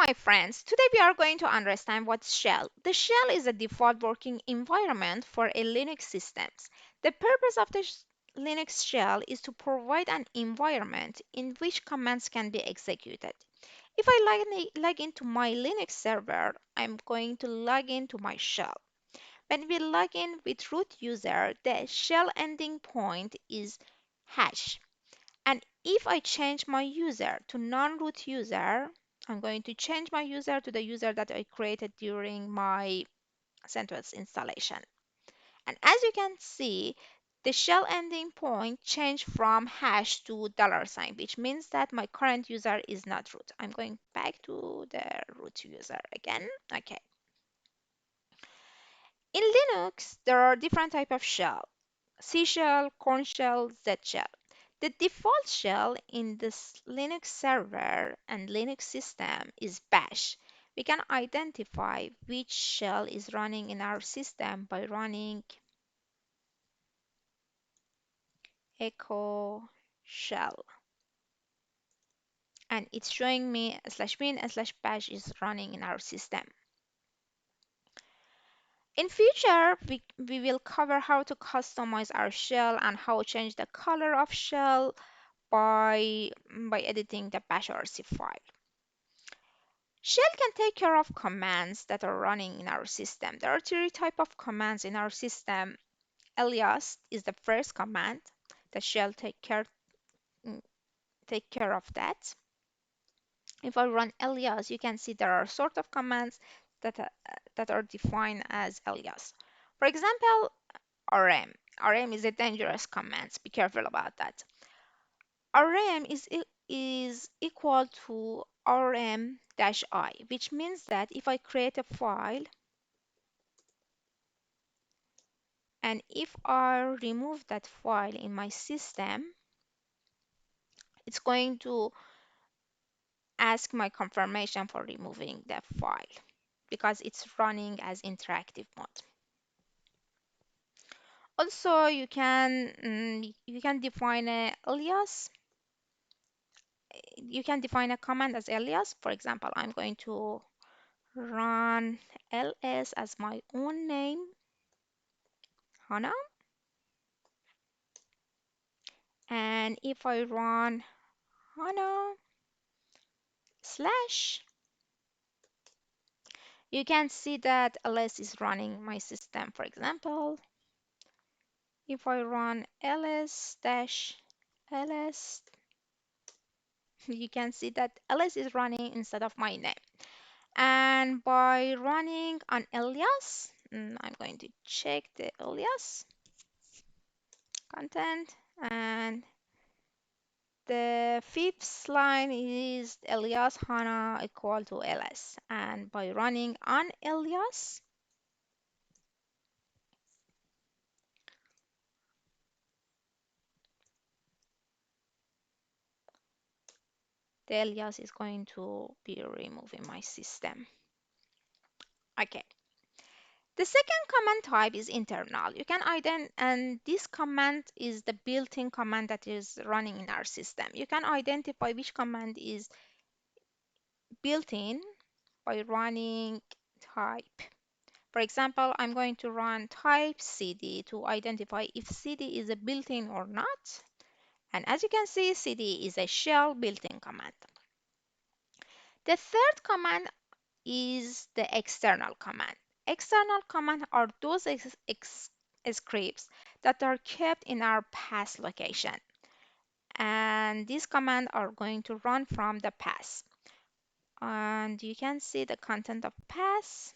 my friends, today we are going to understand what's shell. The shell is a default working environment for a Linux systems. The purpose of the Linux shell is to provide an environment in which commands can be executed. If I log into my Linux server, I'm going to log into my shell. When we log in with root user, the shell ending point is hash. And if I change my user to non-root user, I'm going to change my user to the user that I created during my CentOS installation. And as you can see, the shell ending point changed from hash to $sign, which means that my current user is not root. I'm going back to the root user again. Okay. In Linux, there are different type of shell. C shell, corn shell, Z shell. The default shell in this Linux server and Linux system is bash. We can identify which shell is running in our system by running echo shell. And it's showing me /bin/bash is running in our system. In future, we will cover how to customize our shell and how to change the color of shell by editing the bashrc file. Shell can take care of commands that are running in our system. There are three types of commands in our system. Alias is the first command. The shell mm, take care of that. If I run alias, you can see there are sort of commands that are defined as alias. For example, rm. Rm is a dangerous command. Be careful about that. rm is equal to rm-i, which means that if I create a file and if I remove that file in my system, it's going to ask my confirmation for removing the file because it's running as interactive mode. Also, you can define a alias. You can define a command as alias. For example, I'm going to run ls as my own name, Hana. And if I run Hana slash, you can see that ls is running my system. For example, if I run ls-ls, you can see that ls is running instead of my name. And by running an alias, I'm going to check the alias content, and the fifth line is alias Hana equal to ls. And by running an alias, the alias is going to be removed in my system. Okay. The second command type is internal. You can and this command is the built-in command that is running in our system. You can identify which command is built in by running type. For example, I'm going to run type cd to identify if cd is a built-in or not. And as you can see, cd is a shell built-in command. The third command is the external command. External commands are those scripts that are kept in our path location. And these commands are going to run from the path. And you can see the content of path.